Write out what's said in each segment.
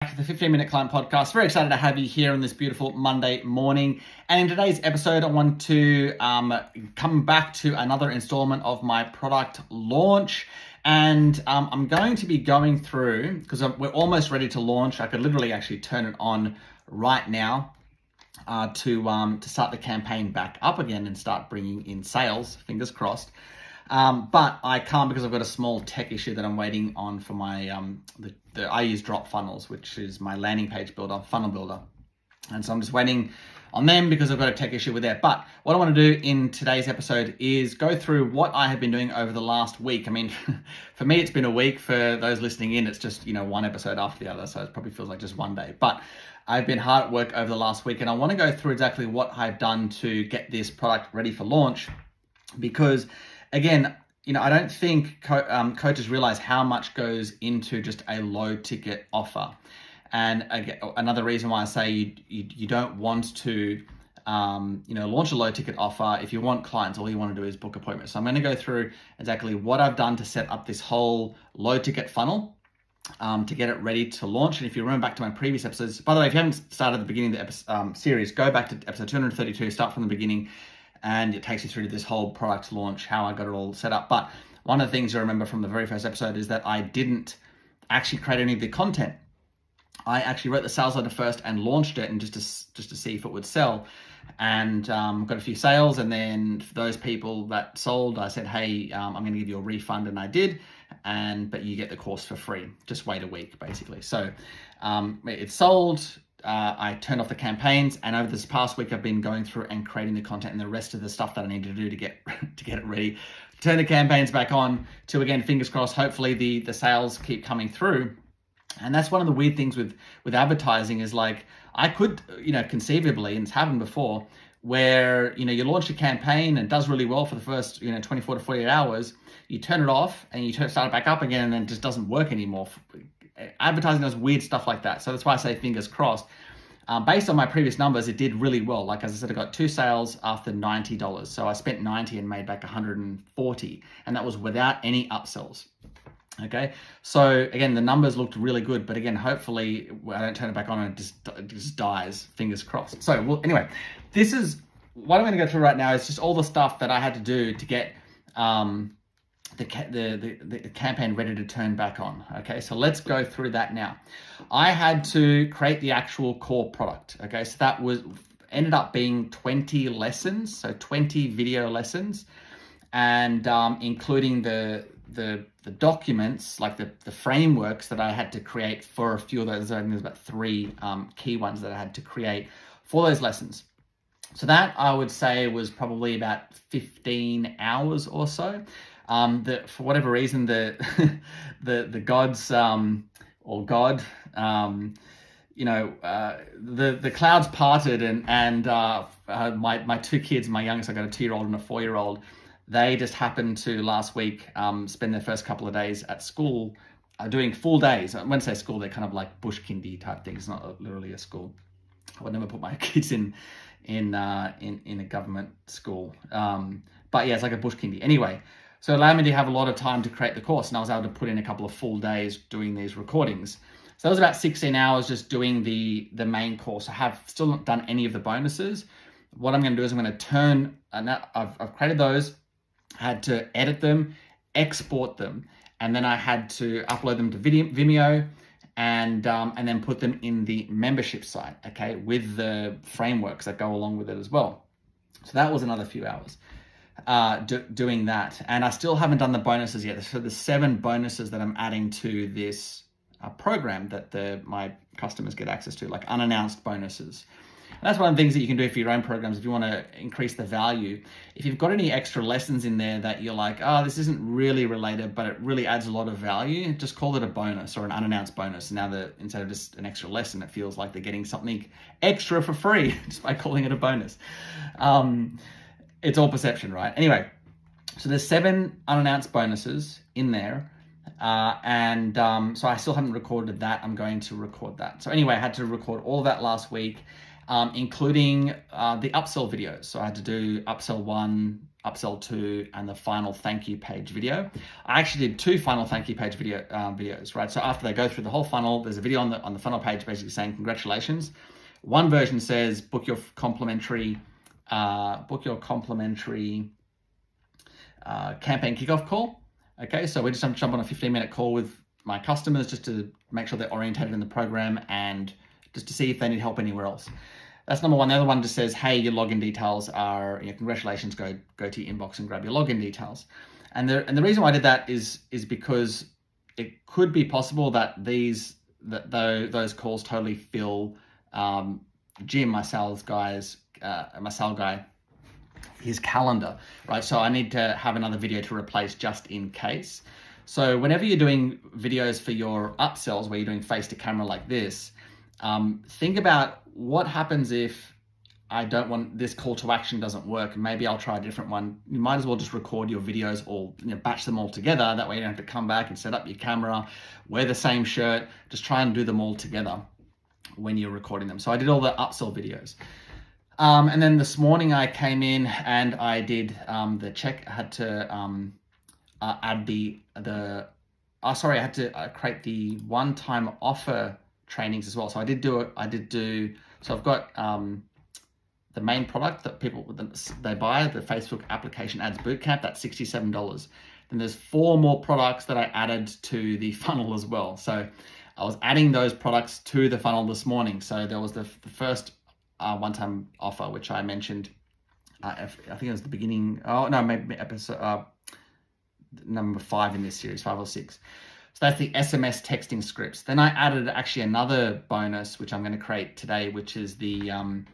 back to the 15-Minute Client Podcast. Very excited to have you here on this beautiful Monday morning. And in today's episode, I want to come back to another installment of my product launch. And I'm going to be going through, because we're almost ready to launch. I could literally actually turn it on right now to start the campaign back up again and start bringing in sales, fingers crossed. But I can't because I've got a small tech issue that I'm waiting on for my, I use Drop Funnels, which is my landing page builder, funnel builder. And so I'm just waiting on them because I've got a tech issue with that. But what I want to do in today's episode is go through what I have been doing over the last week. I mean, for me, it's been a week. For those listening in, it's just, one episode after the other. So it probably feels like just one day. But I've been hard at work over the last week, and I want to go through exactly what I've done to get this product ready for launch. Because again, I don't think coaches realize how much goes into just a low ticket offer. And again, another reason why I say you don't want to, launch a low ticket offer. If you want clients, all you want to do is book appointments. So I'm going to go through exactly what I've done to set up this whole low ticket funnel to get it ready to launch. And if you remember back to my previous episodes, by the way, if you haven't started at the beginning of the series, go back to episode 232, start from the beginning, and it takes you through to this whole product launch, how I got it all set up. But one of the things you remember from the very first episode is that I didn't actually create any of the content. I actually wrote the sales letter first and launched it, and just to see if it would sell, and got a few sales. And then for those people that sold, I said, hey, I'm going to give you a refund, and I did. But you get the course for free. Just wait a week, basically. So it sold. I turned off the campaigns, and over this past week, I've been going through and creating the content and the rest of the stuff that I need to do to get it ready. Turn the campaigns back on to, again, fingers crossed, hopefully the sales keep coming through. And that's one of the weird things with advertising is, like, I could, conceivably, and it's happened before, where, you launch a campaign and it does really well for the first, 24 to 48 hours, you turn it off and you start it back up again, and then it just doesn't work anymore. Advertising does weird stuff like that. So that's why I say fingers crossed. Based on my previous numbers, it did really well. Like, as I said, I got 2 sales after $90. So I spent $90 and made back $140. And that was without any upsells. Okay. So again, the numbers looked really good. But again, hopefully I don't turn it back on and it just dies. Fingers crossed. So, well, anyway, this is what I'm going to go through right now. Is just all the stuff that I had to do to get the campaign ready to turn back on. Okay, so let's go through that now. I had to create the actual core product. Okay, so that ended up being 20 lessons, so 20 video lessons, and including the documents, like the frameworks that I had to create for a few of those. I think there's about 3 key ones that I had to create for those lessons. So that, I would say, was probably about 15 hours or so. For whatever reason, the gods or God, the clouds parted, and my 2 kids, my youngest, I got a 2-year-old and a 4-year-old. They just happened to last week spend their first couple of days at school doing full days. When I say school, they're kind of like bush kindy type things. It's not literally a school. I would never put my kids in a government school. But yeah, it's like a bush kindy. Anyway. So it allowed me to have a lot of time to create the course, and I was able to put in a couple of full days doing these recordings. So that was about 16 hours just doing the main course. I have still not done any of the bonuses. What I'm going to do is I'm going to I've created those, had to edit them, export them, and then I had to upload them to Vimeo and then put them in the membership site, okay, with the frameworks that go along with it as well. So that was another few hours. Doing that, and I still haven't done the bonuses yet. So there's 7 bonuses that I'm adding to this program that my customers get access to, like unannounced bonuses. And that's one of the things that you can do for your own programs if you want to increase the value. If you've got any extra lessons in there that you're like, this isn't really related, but it really adds a lot of value, just call it a bonus or an unannounced bonus. Now that instead of just an extra lesson, it feels like they're getting something extra for free just by calling it a bonus. It's all perception, right? Anyway, so there's 7 unannounced bonuses in there. So I still haven't recorded that. I'm going to record that. So anyway, I had to record all of that last week, including the upsell videos. So I had to do upsell 1, upsell to, and the final thank you page video. I actually did 2 final thank you page videos, right? So after they go through the whole funnel, there's a video on the funnel page basically saying congratulations. One version says book your complimentary campaign kickoff call. Okay, so we just jump on a 15-minute call with my customers just to make sure they're orientated in the program and just to see if they need help anywhere else. That's number one. The other one just says, hey, your login details are, congratulations, go to your inbox and grab your login details. And the reason why I did that is because it could be possible that those calls totally fill Jim, my sales guy, his calendar, right? So I need to have another video to replace just in case. So whenever you're doing videos for your upsells where you're doing face to camera like this, think about what happens if I don't want this call to action doesn't work. Maybe I'll try a different one. You might as well just record your videos or batch them all together. That way you don't have to come back and set up your camera, wear the same shirt, just try and do them all together when you're recording them. So I did all the upsell videos. And then this morning I came in and I did the check. I had to add I had to create the one-time offer trainings as well. So so I've got the main product that they buy, the Facebook application ads bootcamp, that's $67. Then there's 4 more products that I added to the funnel as well. So I was adding those products to the funnel this morning. So there was the first one-time offer, which I mentioned, I think it was the beginning, maybe episode number 5 in this series, 5 or 6. So that's the SMS texting scripts. Then I added actually another bonus, which I'm going to create today, which is the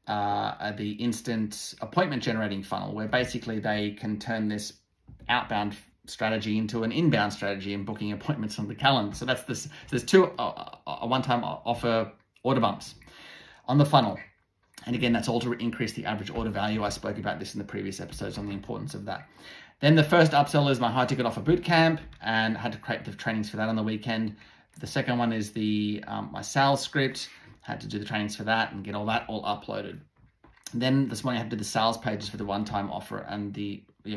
instant appointment generating funnel, where basically they can turn this outbound strategy into an inbound strategy and booking appointments on the calendar. So that's this. So there's 2 one-time offer order bumps on the funnel. And again, that's all to increase the average order value. I spoke about this in the previous episodes on the importance of that. Then the first upsell is my high ticket offer bootcamp, and I had to create the trainings for that on the weekend. The second one is the my sales script. Had to do the trainings for that and get all that uploaded. And then this morning I had to do the sales pages for the one-time offer and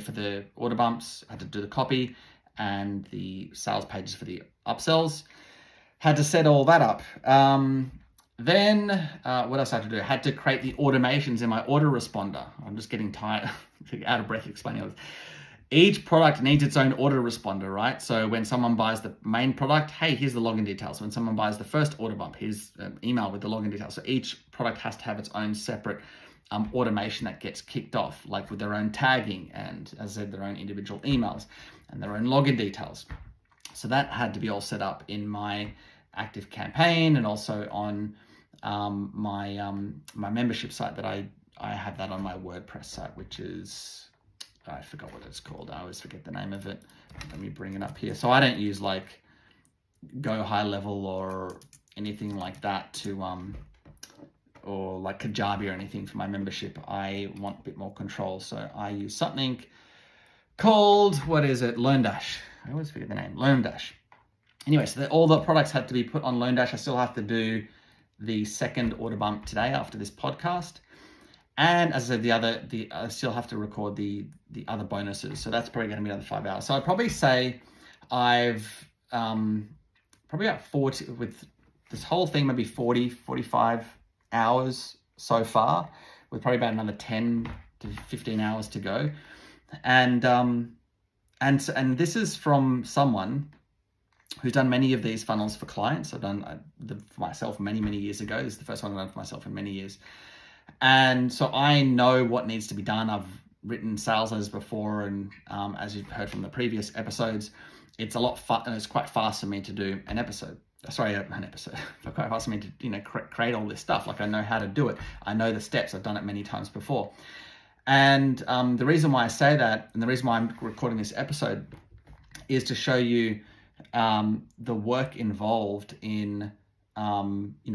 for the order bumps. I had to do the copy and the sales pages for the upsells. Had to set all that up. Then what else I had to do? I had to create the automations in my autoresponder. I'm just getting tired, out of breath explaining all this. Each product needs its own autoresponder, right? So when someone buys the main product, hey, here's the login details. When someone buys the first order bump, here's an email with the login details. So each product has to have its own separate automation that gets kicked off, like with their own tagging and, as I said, their own individual emails and their own login details. So that had to be all set up in my active campaign and also on my membership site that I have that on my WordPress site, which is, I forgot what it's called. I always forget the name of it. Let me bring it up here. So I don't use like Go High Level or anything like that to or like Kajabi or anything for my membership. I want a bit more control, so I use something called, what is it? LearnDash. I always forget the name. LearnDash. Anyway, so all the products had to be put on LearnDash. I still have to do the second order bump today after this podcast. And as I said, I still have to record the other bonuses. So that's probably going to be another 5 hours. So I'd probably say I've probably about 40, with this whole thing, maybe 40, 45 hours so far, with probably about another 10 to 15 hours to go. And this is from someone who's done many of these funnels for clients. I've done for myself many years ago. This is the first one I've done for myself in many years. And so I know what needs to be done. I've written sales letters before, and as you've heard from the previous episodes, it's a lot fun, and it's quite fast for me to do an episode. Sorry, an episode. It's quite fast for me to create all this stuff. Like, I know how to do it. I know the steps. I've done it many times before. And the reason why I say that, and the reason why I'm recording this episode, is to show you the work involved in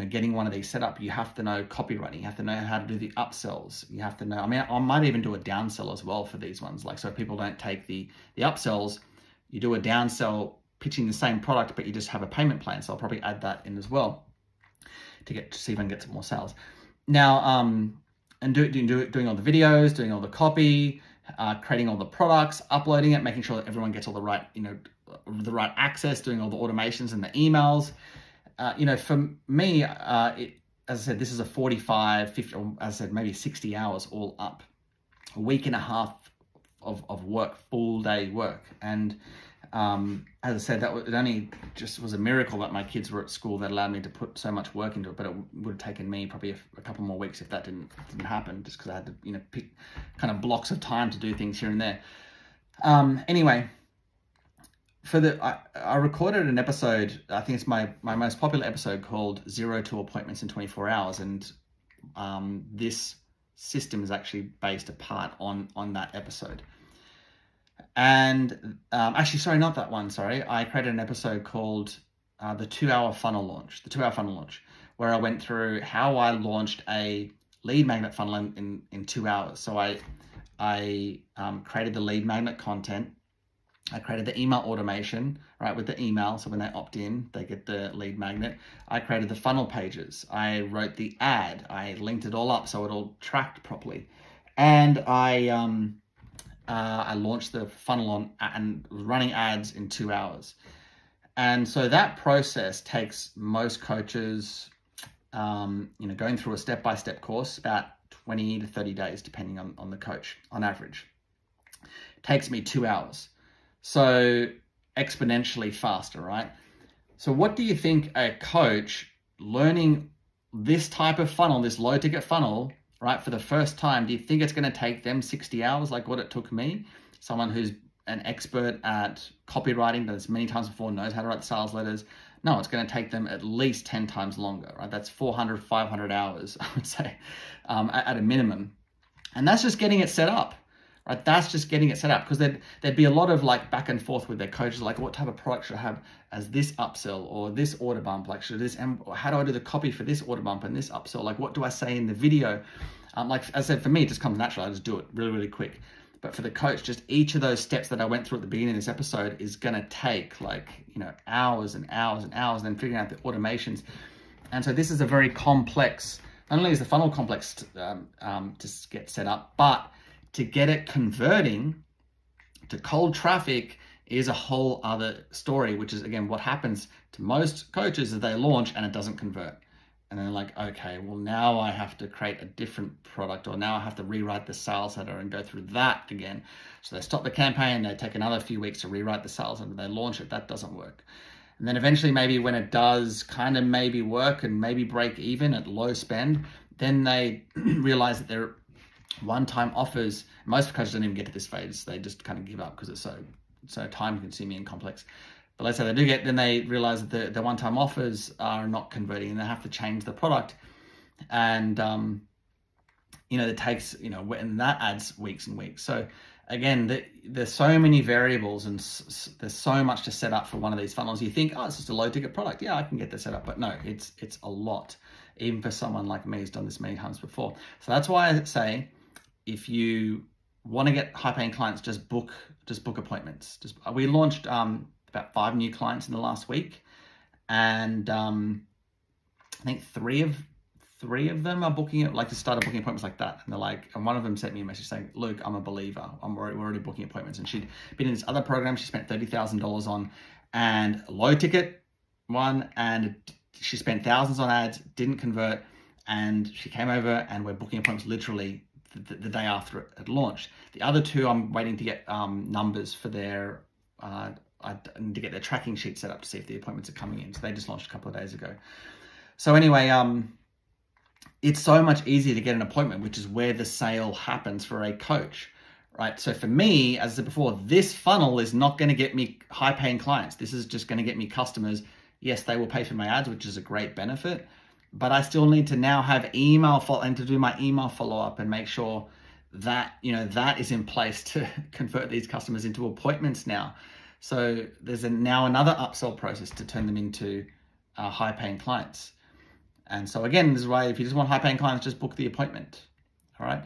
getting one of these set up. You have to know copywriting. You have to know how to do the upsells. You have to know, I might even do a downsell as well for these ones. Like, so people don't take the upsells, you do a downsell pitching the same product, but you just have a payment plan. So I'll probably add that in as well to see if I can get some more sales. Now, and doing all the videos, doing all the copy, creating all the products, uploading it, making sure that everyone gets all the right, the right access, doing all the automations and the emails. For me, as I said, this is a 45, 50, or as I said, maybe 60 hours all up, a week and a half of work, full day work. And as I said, it only just was a miracle that my kids were at school that allowed me to put so much work into it. But it would have taken me probably a couple more weeks if that didn't happen, just because I had to pick kind of blocks of time to do things here and there. Anyway, I recorded an episode. I think it's my most popular episode, called 0 to Appointments in 24 Hours, and this system is actually based apart on that episode. And actually, sorry, not that one. Sorry, I created an episode called the 2-hour funnel launch. The 2-hour funnel launch, where I went through how I launched a lead magnet funnel in 2 hours. So I created the lead magnet content. I created the email automation, right, with the email. So when they opt in, they get the lead magnet. I created the funnel pages. I wrote the ad. I linked it all up so it all tracked properly. And I launched the funnel on and running ads in 2 hours. And so that process takes most coaches, going through a step-by-step course, about 20 to 30 days, depending on the coach, on average. It takes me 2 hours. So exponentially faster, right? So what do you think a coach learning this type of funnel, this low ticket funnel, right, for the first time, do you think it's going to take them 60 hours like what it took me? Someone who's an expert at copywriting, done this many times before, knows how to write sales letters. No, it's going to take them at least 10 times longer, right? That's 400, 500 hours, I would say, at a minimum. And that's just getting it set up. Right, that's just getting it set up, because there'd be a lot of like back and forth with their coaches, like what type of product should I have as this upsell or this order bump, like should this, and how do I do the copy for this order bump and this upsell, like what do I say in the video? Like as I said, for me, it just comes natural. I just do it really, really quick. But for the coach, just each of those steps that I went through at the beginning of this episode is going to take like, hours and hours and hours, and then figuring out the automations. And so this is a very complex, not only is the funnel complex to get set up, but to get it converting to cold traffic is a whole other story, which is, again, what happens to most coaches is they launch and it doesn't convert. And then like, okay, well, now I have to create a different product, or now I have to rewrite the sales letter and go through that again. So they stop the campaign, they take another few weeks to rewrite the sales letter, they launch it, that doesn't work. And then eventually, maybe when it does kind of maybe work and maybe break even at low spend, then they realize that they're one-time offers. Most coaches don't even get to this phase. They just kind of give up because it's so time-consuming and complex. But let's say they do get, then they realize that the one-time offers are not converting, and they have to change the product. And it takes, and that adds weeks and weeks. So again, there's so many variables, and there's so much to set up for one of these funnels. You think, oh, it's just a low-ticket product. Yeah, I can get this set up. But no, it's a lot, even for someone like me who's done this many times before. So that's why I say, if you want to get high-paying clients, just book appointments. We launched about 5 new clients in the last week, and I think three of them are booking it, like, just started booking appointments like that. And they're like, and one of them sent me a message saying, "Luke, I'm a believer. We're already booking appointments." And she'd been in this other program she spent $30,000 on, and a low ticket one, and she spent thousands on ads, didn't convert, and she came over and we're booking appointments literally the day after it had launched. The other 2, I'm waiting to get numbers for their, I need to get their tracking sheet set up to see if the appointments are coming in. So they just launched a couple of days ago. So anyway, it's so much easier to get an appointment, which is where the sale happens for a coach, right? So for me, as I said before, this funnel is not going to get me high-paying clients. This is just going to get me customers. Yes, they will pay for my ads, which is a great benefit, but I still need to now have email and to do my email follow-up and make sure that, that is in place to convert these customers into appointments now. So there's now another upsell process to turn them into high-paying clients. And so again, this is why if you just want high-paying clients, just book the appointment. All right.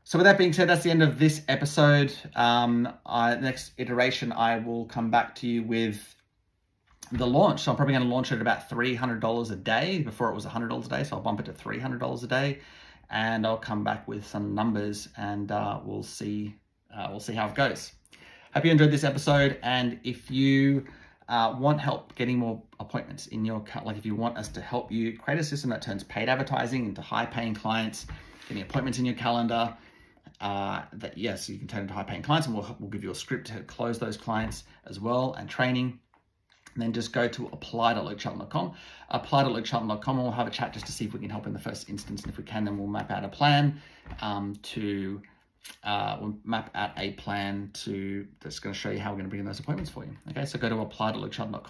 So with that being said, that's the end of this episode. Next iteration, I will come back to you with the launch. So I'm probably going to launch it at about $300 a day. Before it was $100 a day, so I'll bump it to $300 a day, and I'll come back with some numbers, and we'll see we'll see how it goes. Hope you enjoyed this episode, and if you want help getting more appointments in your, like if you want us to help you create a system that turns paid advertising into high-paying clients, getting appointments in your calendar, that yes, you can turn into high-paying clients, and we'll give you a script to close those clients as well, and training. And then just go to apply.lukechatham.com, apply.lukechatham.com, and we'll have a chat just to see if we can help in the first instance. And if we can, then we'll map out a plan that's going to show you how we're going to bring in those appointments for you. Okay, so go to apply.lukechatham.com.